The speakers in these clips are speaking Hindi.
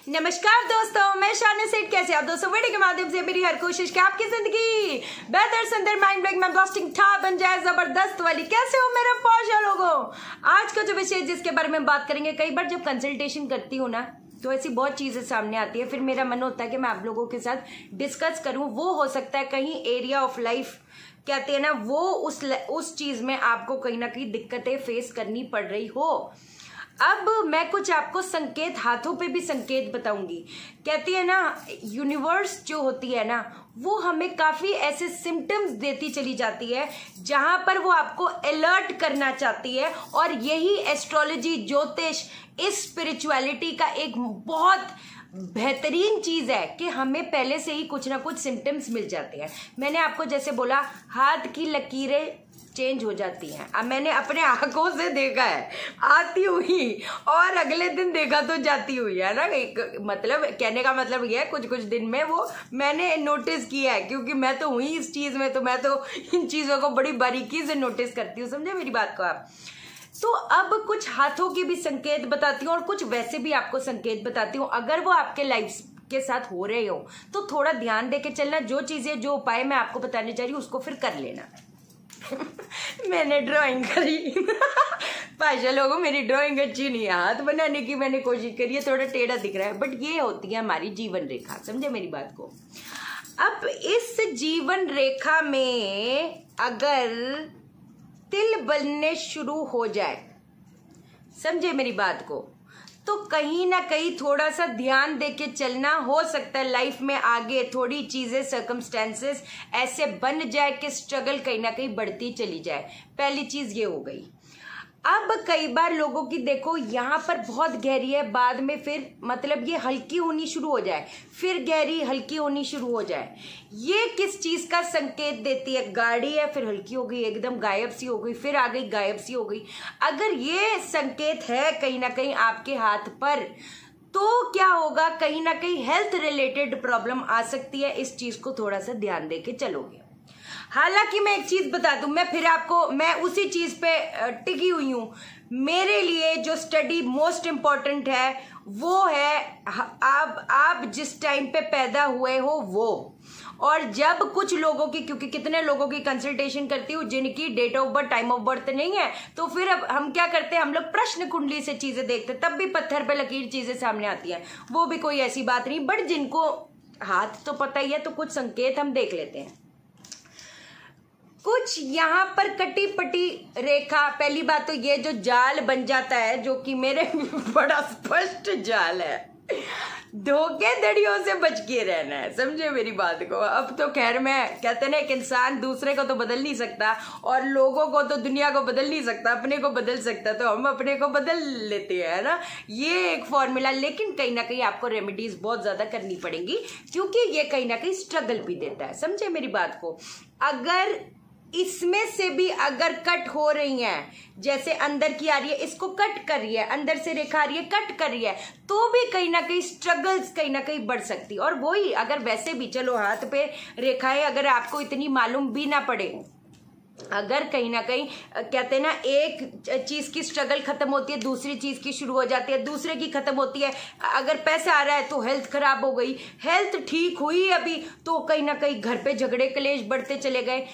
नमस्कार दोस्तों, मैं शान सेठ। कैसे आप दोस्तों? वीडियो के माध्यम से मेरी हर कोशिश कि आपकी जिंदगी बेहतर, सुंदर, माइंड ब्लोइंग में ब्लास्टिंग था बन जाए, जबरदस्त वाली। कैसे हो मेरे पौषा लोगों? आज का जो विषय जिसके बारे में बात करेंगे, कई बार जब कंसल्टेशन करती हूँ ना तो ऐसी बहुत चीजें सामने आती है, फिर मेरा मन होता है कि मैं आप लोगों के साथ डिस्कस करूं। वो हो सकता है कहीं एरिया ऑफ लाइफ कहते हैं ना, वो उस चीज में आपको कहीं ना कहीं दिक्कतें फेस करनी पड़ रही हो। अब मैं कुछ आपको संकेत, हाथों पे भी संकेत बताऊंगी। कहती है ना, यूनिवर्स जो होती है ना, वो हमें काफी ऐसे सिम्टम्स देती चली जाती है जहां पर वो आपको अलर्ट करना चाहती है। और यही एस्ट्रोलॉजी, ज्योतिष, इस स्पिरिचुअलिटी का एक बहुत बेहतरीन चीज है कि हमें पहले से ही कुछ ना कुछ सिम्टम्स मिल जाते हैं। मैंने आपको जैसे बोला, हाथ की लकीरें चेंज हो जाती हैं। अब मैंने अपने आंखों से देखा है, आती हुई और अगले दिन देखा तो जाती हुई, है ना। एक मतलब कहने का मतलब ये है, कुछ कुछ दिन में वो मैंने नोटिस किया है, क्योंकि मैं तो हुई इस चीज में, तो मैं तो इन चीजों को बड़ी बारीकी से नोटिस करती हूँ। समझे मेरी बात को आप? तो अब कुछ हाथों के भी संकेत बताती हूँ और कुछ वैसे भी आपको संकेत बताती हूँ। अगर वो आपके लाइफ के साथ हो रहे हो तो थोड़ा ध्यान देके चलना। जो चीजें, जो उपाय मैं आपको बताने जा रही हूँ उसको फिर कर लेना। मैंने ड्राइंग करी पाशा लोगों, मेरी ड्राइंग अच्छी नहीं है। हाथ बनाने की मैंने कोशिश करी है, थोड़ा टेढ़ा दिख रहा है, बट ये होती है हमारी जीवन रेखा। समझे मेरी बात को? अब इस जीवन रेखा में अगर तिल बनने शुरू हो जाए, समझे मेरी बात को, तो कहीं ना कहीं थोड़ा सा ध्यान देके चलना। हो सकता है लाइफ में आगे थोड़ी चीजें, सर्कमस्टेंसेस ऐसे बन जाए कि स्ट्रगल कहीं ना कहीं बढ़ती चली जाए। पहली चीज ये हो गई। अब कई बार लोगों की देखो यहाँ पर बहुत गहरी है, बाद में फिर मतलब ये हल्की होनी शुरू हो जाए, फिर गहरी हल्की होनी शुरू हो जाए। ये किस चीज का संकेत देती है? गाड़ी है, फिर हल्की हो गई, एकदम गायब सी हो गई, फिर आ गई, गायब सी हो गई। अगर ये संकेत है कहीं ना कहीं आपके हाथ पर, तो क्या होगा, कहीं ना कहीं हेल्थ रिलेटेड प्रॉब्लम आ सकती है। इस चीज को थोड़ा सा ध्यान देके चलोगे। हालांकि मैं एक चीज बता दूं, मैं उसी चीज पे टिकी हुई हूं। मेरे लिए जो स्टडी मोस्ट इम्पोर्टेंट है वो है आप जिस टाइम पे पैदा हुए हो वो। और जब कुछ लोगों की, क्योंकि कितने लोगों की कंसल्टेशन करती हूँ जिनकी date of birth, time of birth नहीं है, तो फिर अब हम क्या करते हैं, हम लोग प्रश्न कुंडली से चीजें देखते हैं, तब भी पत्थर पे लकीर चीजें सामने आती हैं। वो भी कोई ऐसी बात नहीं, बट जिनको हाथ तो पता ही है तो कुछ संकेत हम देख लेते हैं। कुछ यहाँ पर कटी पटी रेखा, पहली बात तो ये जो जाल बन जाता है, जो कि मेरे बड़ा स्पष्ट जाल है, धोखेधड़ियों से बच के रहना है। समझे मेरी बात को? अब तो खैर, मैं कहते ना, एक इंसान दूसरे को तो बदल नहीं सकता और लोगों को तो, दुनिया को बदल नहीं सकता, अपने को बदल सकता, तो हम अपने को बदल लेते हैं, है ना। ये एक फॉर्मूला, लेकिन कहीं ना कहीं आपको रेमेडीज बहुत ज्यादा करनी पड़ेंगी, क्योंकि ये कहीं ना कहीं स्ट्रगल भी देता है। समझे मेरी बात को? अगर इसमें से भी अगर कट हो रही हैं, जैसे अंदर की आ रही है, इसको कट कर रही है, अंदर से रेखा आ रही है, कट कर रही है, तो भी कहीं ना कहीं स्ट्रगल्स कहीं ना कहीं बढ़ सकती है। और वही अगर वैसे भी, चलो हाथ पे रेखाएं अगर आपको इतनी मालूम भी ना पड़े, अगर कहीं ना कहीं कहते हैं ना, एक चीज की स्ट्रगल खत्म होती है, दूसरी चीज की शुरू हो जाती है, दूसरे की खत्म होती है। अगर पैसा आ रहा है तो हेल्थ खराब हो गई, हेल्थ ठीक हुई अभी तो कहीं ना कहीं घर पे झगड़े कलेश बढ़ते चले गए,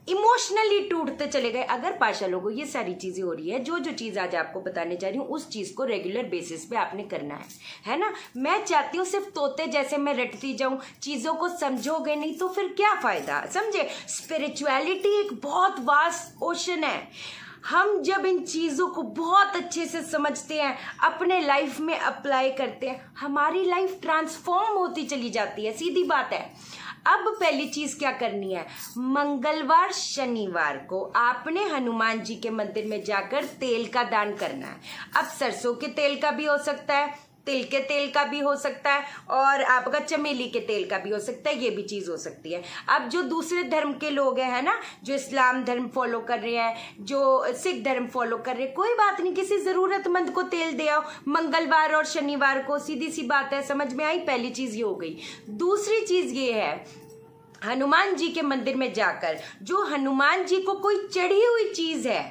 इमोशनली टूटते चले गए। अगर पाशा लोगों ये सारी चीजें हो रही है, जो जो चीज आज आपको बताने जा रही हूँ, उस चीज को रेगुलर बेसिस पे आपने करना है ना। मैं चाहती हूँ सिर्फ तोते जैसे मैं रटती जाऊं, चीजों को समझोगे नहीं तो फिर क्या फायदा। समझे? स्पिरिचुअलिटी एक बहुत वास्ट ओशन है। हम जब इन चीजों को बहुत अच्छे से समझते हैं, अपने लाइफ में अप्लाई करते हैं, हमारी लाइफ ट्रांसफॉर्म होती चली जाती है। सीधी बात है। अब पहली चीज क्या करनी है, मंगलवार शनिवार को आपने हनुमान जी के मंदिर में जाकर तेल का दान करना है। अब सरसों के तेल का भी हो सकता है, तिल के तेल का भी हो सकता है, और आपका चमेली के तेल का भी हो सकता है, ये भी चीज हो सकती है। अब जो दूसरे धर्म के लोग हैं, है ना, जो इस्लाम धर्म फॉलो कर रहे हैं, जो सिख धर्म फॉलो कर रहे हैं, कोई बात नहीं, किसी जरूरतमंद को तेल दे आओ मंगलवार और शनिवार को। सीधी सी बात है, समझ में आई? पहली चीज ये हो गई। दूसरी चीज ये है, हनुमान जी के मंदिर में जाकर जो हनुमान जी को कोई चढ़ी हुई चीज है,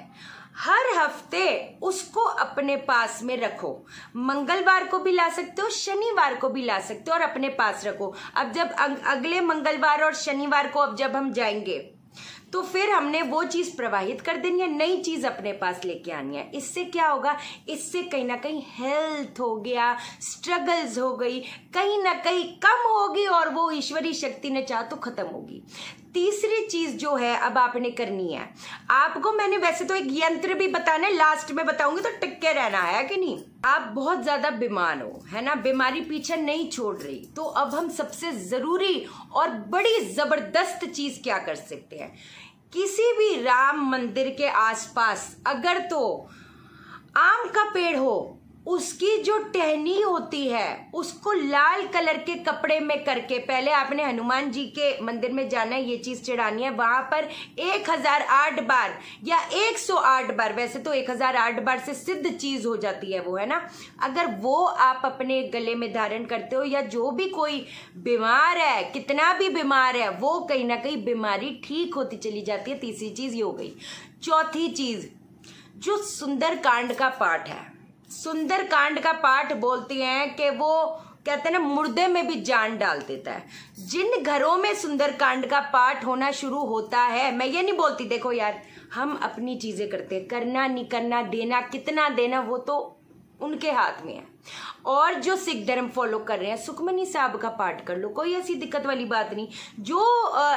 हर हफ्ते उसको अपने पास में रखो। मंगलवार को भी ला सकते हो, शनिवार को भी ला सकते हो और अपने पास रखो। अब जब अगले मंगलवार और शनिवार को अब जब हम जाएंगे तो फिर हमने वो चीज प्रवाहित कर देनी है, नई चीज अपने पास लेके आनी है। इससे क्या होगा, इससे कहीं ना कहीं हेल्थ हो गया, स्ट्रगल्स हो गई, कहीं ना कहीं कम होगी और वो ईश्वरीय शक्ति ने चाहा तो खत्म होगी। तीसरी चीज जो है अब आपने करनी है, आपको मैंने वैसे तो एक यंत्र भी बताना है, लास्ट में बताऊंगी तो टिक के रहना है कि नहीं। आप बहुत ज्यादा बीमार हो, है ना, बीमारी पीछा नहीं छोड़ रही, तो अब हम सबसे जरूरी और बड़ी जबरदस्त चीज क्या कर सकते हैं, किसी भी राम मंदिर के आसपास अगर तो आम का पेड़ हो, उसकी जो टहनी होती है उसको लाल कलर के कपड़े में करके, पहले आपने हनुमान जी के मंदिर में जाना है, ये चीज चढ़ानी है, वहां पर 1008 बार या 108 बार, वैसे तो 1008 बार से सिद्ध चीज हो जाती है वो, है ना। अगर वो आप अपने गले में धारण करते हो, या जो भी कोई बीमार है, कितना भी बीमार है, वो कहीं ना कहीं बीमारी ठीक होती चली जाती है। तीसरी चीज ये हो गई। चौथी चीज, जो सुंदरकांड का पाठ है, सुंदरकांड का पाठ बोलते हैं कि वो कहते हैं ना, मुर्दे में भी जान डाल देता है। जिन घरों में सुंदरकांड का पाठ होना शुरू होता है, मैं ये नहीं बोलती, देखो यार हम अपनी चीजें करते हैं, करना नहीं करना, देना कितना देना वो तो उनके हाथ में है। और जो सिख धर्म फॉलो कर रहे हैं, सुखमनी साहब का पाठ कर लो, कोई ऐसी दिक्कत वाली बात नहीं। जो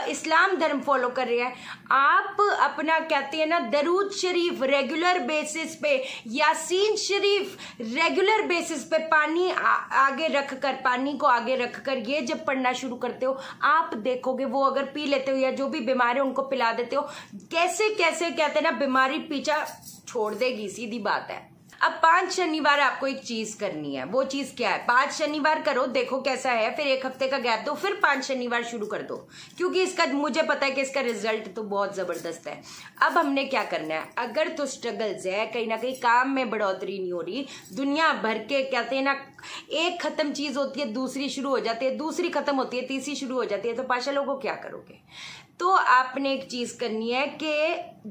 इस्लाम धर्म फॉलो कर रहे हैं, आप अपना कहते हैं ना दरूद शरीफ रेगुलर बेसिस पे, यासीन शरीफ रेगुलर बेसिस पे, पानी आगे रख कर, पानी को आगे रख कर ये जब पढ़ना शुरू करते हो, आप देखोगे वो अगर पी लेते हो या जो भी बीमार है उनको पिला देते हो, कैसे कैसे कहते हैं ना बीमारी पीछा छोड़ देगी, सीधी बात है। अब 5 शनिवार आपको एक चीज करनी है, वो चीज क्या है, 5 शनिवार करो, देखो कैसा है, फिर 1 हफ्ते का गैप दो, फिर 5 शनिवार शुरू कर दो, क्योंकि इसका मुझे पता है कि इसका रिजल्ट तो बहुत जबरदस्त है। अब हमने क्या करना है, अगर तो स्ट्रगल्स है, कहीं ना कहीं काम में बढ़ोतरी नहीं हो रही, दुनिया भर के कहते हैं ना, एक खत्म चीज होती है दूसरी शुरू हो जाती है, दूसरी खत्म होती है तीसरी शुरू हो जाती है, तो पाशा लोगों क्या करोगे। तो आपने एक चीज करनी है कि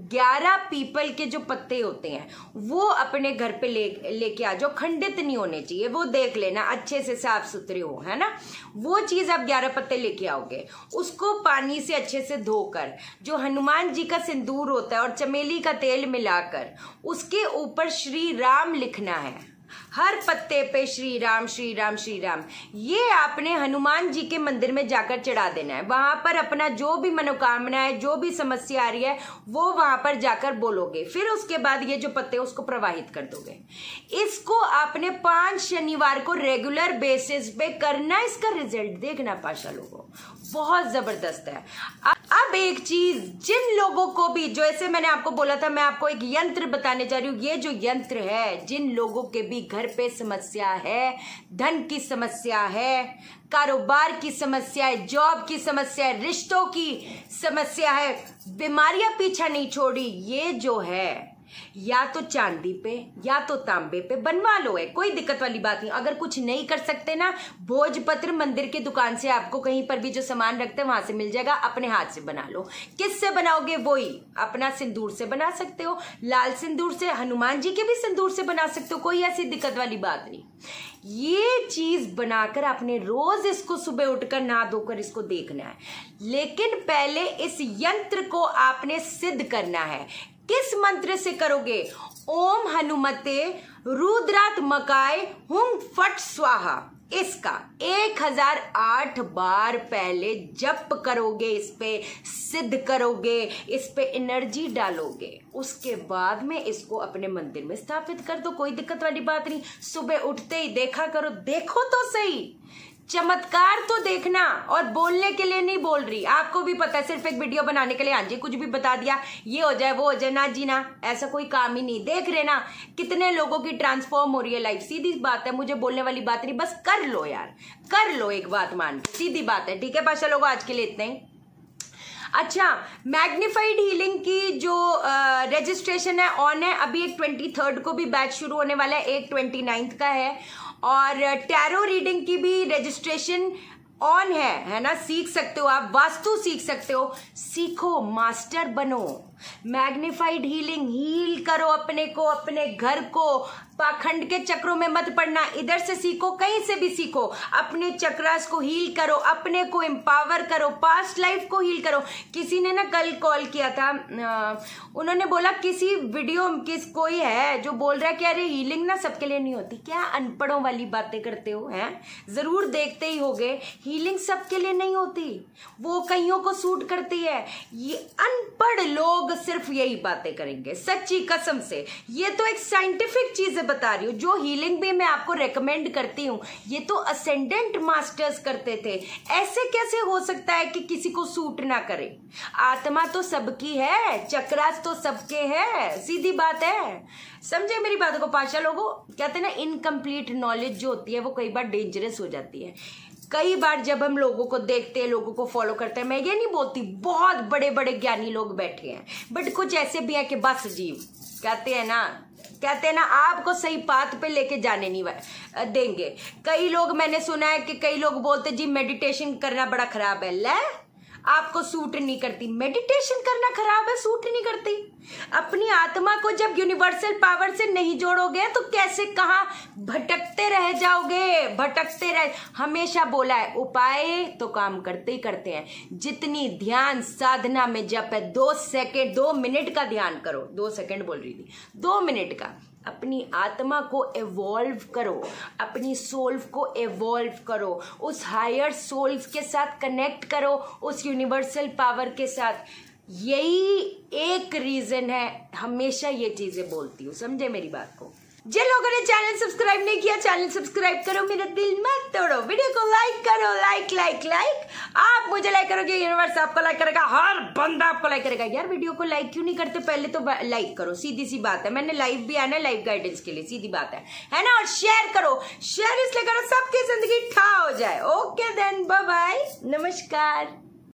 11 पीपल के जो पत्ते होते हैं वो अपने घर पे लेके आ जाओ, खंडित नहीं होने चाहिए, वो देख लेना अच्छे से साफ सुथरे हो, है ना। वो चीज आप 11 पत्ते लेके आओगे, उसको पानी से अच्छे से धोकर, जो हनुमान जी का सिंदूर होता है और चमेली का तेल मिलाकर, उसके ऊपर श्री राम लिखना है, हर पत्ते पे श्री राम श्री राम श्री राम। ये आपने हनुमान जी के मंदिर में जाकर चढ़ा देना है, वहां पर अपना जो भी मनोकामना है, जो भी समस्या आ रही है, वो वहां पर जाकर बोलोगे। फिर उसके बाद ये जो पत्ते उसको प्रवाहित कर दोगे। इसको आपने 5 शनिवार को रेगुलर बेसिस पे करना, इसका रिजल्ट देखना पाशा लोगों, बहुत जबरदस्त है। अब एक चीज, जिन लोगों को भी, जो ऐसे मैंने आपको बोला था, मैं आपको एक यंत्र बताने जा रही हूँ, ये जो यंत्र है, जिन लोगों के भी घर पे समस्या है, धन की समस्या है, कारोबार की समस्या है, जॉब की समस्या है, रिश्तों की समस्या है, बीमारियां पीछा नहीं छोड़ी, ये जो है या तो चांदी पे या तो तांबे पे बनवा लो, है कोई दिक्कत वाली बात नहीं। अगर कुछ नहीं कर सकते ना, भोजपत्र मंदिर की दुकान से आपको कहीं पर भी जो सामान रखते हैं वहां से मिल जाएगा, अपने हाथ से बना लो। किससे बनाओगे, वही अपना सिंदूर से बना सकते हो, लाल सिंदूर से, हनुमान जी के भी सिंदूर से बना सकते हो, कोई ऐसी दिक्कत वाली बात नहीं। ये चीज बनाकर आपने रोज इसको सुबह उठकर नहा धोकर इसको देखना है, लेकिन पहले इस यंत्र को आपने सिद्ध करना है। किस मंत्र से करोगे, ओम हनुमते रुद्रात्मकाय हुम फट स्वाहा, इसका 1008 बार पहले जप करोगे, इस पे सिद्ध करोगे, इस पे एनर्जी डालोगे, उसके बाद में इसको अपने मंदिर में स्थापित कर दो, कोई दिक्कत वाली बात नहीं। सुबह उठते ही देखा करो, देखो तो सही, चमत्कार तो देखना। और बोलने के लिए नहीं बोल रही, आपको भी पता है, सिर्फ एक वीडियो बनाने के लिए हाँ जी कुछ भी बता दिया, ये हो जाए वो हो जाए, ना जी ना, ऐसा कोई काम ही नहीं। देख रहे ना कितने लोगों की ट्रांसफॉर्म हो रही है लाइफ, सीधी बात है, मुझे बोलने वाली बात नहीं, बस कर लो यार, कर लो, एक बात मान के, सीधी बात है। ठीक है पाशा लोगों, आज के लिए इतना ही। अच्छा, मैग्नीफाइड हीलिंग की जो रजिस्ट्रेशन है ऑन है, अभी एक 23rd को भी बैच शुरू होने वाला है, एक 29th का है, और टैरो रीडिंग की भी रजिस्ट्रेशन ऑन है ना, सीख सकते हो आप, वास्तु सीख सकते हो, सीखो, मास्टर बनो, मैग्नीफाइड हीलिंग, हील करो अपने को, अपने घर को। पाखंड के चक्रों में मत पड़ना, इधर से सीखो, कहीं से भी सीखो। अपने चक्रास को हील करो, अपने को एम्पावर करो, पास्ट लाइफ को हील करो। किसी ने ना कल कॉल किया था, उन्होंने बोला किसी वीडियो कोई है जो बोल रहा है कि अरे हीलिंग ना सबके लिए नहीं होती। क्या अनपढ़ों वाली बातें करते हो हैं? जरूर देखते ही होगे, हीलिंग सबके लिए नहीं होती, वो कईयों को सूट करती है। ये अनपढ़ लोग सिर्फ यही बातें करेंगे, सच्ची कसम से। ये तो एक साइंटिफिक चीज बता रही हूँ। जो हीलिंग भी मैं आपको रेकमेंड करती हूँ, ये तो असेंडेंट मास्टर्स करते थे। ऐसे कैसे हो सकता है कि किसी को सूट ना करे? आत्मा तो सबकी है, चक्रास तो सबके है, सीधी बात है। समझे मेरी बात को पाशा लोगों? कहते हैं ना, इनकम्प्लीट नॉलेज जो होती है वो कई बार डेंजरस हो जाती है। कई बार जब हम लोगों को देखते हैं, लोगों को फॉलो करते हैं, मैं ये नहीं बोलती बहुत बड़े बड़े ज्ञानी लोग बैठे हैं, बट कुछ ऐसे भी हैं कि बस जीव कहते हैं ना आपको सही पाथ पे लेके जाने नहीं देंगे। कई लोग, मैंने सुना है कि कई लोग बोलते जी मेडिटेशन करना बड़ा खराब है। ले, आपको सूट नहीं करती मेडिटेशन करना, खराब है, सूट नहीं करती। अपनी आत्मा को जब यूनिवर्सल पावर से नहीं जोड़ोगे तो कैसे, कहाँ भटकते रह जाओगे, भटकते रह। हमेशा बोला है, उपाय तो काम करते ही करते हैं। जितनी ध्यान साधना में जप है, 2 मिनट का ध्यान करो। 2 सेकंड बोल रही थी, 2 मिनट का। अपनी आत्मा को एवॉल्व करो, अपनी सोल को एवॉल्व करो, उस हायर सोल्स के साथ कनेक्ट करो, उस यूनिवर्सल पावर के साथ। यही एक रीजन है, हमेशा ये चीजें बोलती हूँ। समझे मेरी बात को? जिन लोगों ने चैनल सब्सक्राइब नहीं किया, चैनल सब्सक्राइब करो, मेरा दिल मत तोड़ो, वीडियो को लाइक करो, लाइक। आप मुझे लाइक करोगे, यूनिवर्स आपको लाइक करेगा, हर बंदा आपको लाइक करेगा। यार वीडियो को लाइक क्यों नहीं करते? पहले तो लाइक करो, सीधी सी बात है। मैंने लाइव भी आना है, लाइव गाइडेंस के लिए, सीधी बात है ना? और शेयर करो, शेयर इसलिए करो सबकी जिंदगी ठा हो जाए। ओके देन, बाय बाय, नमस्कार।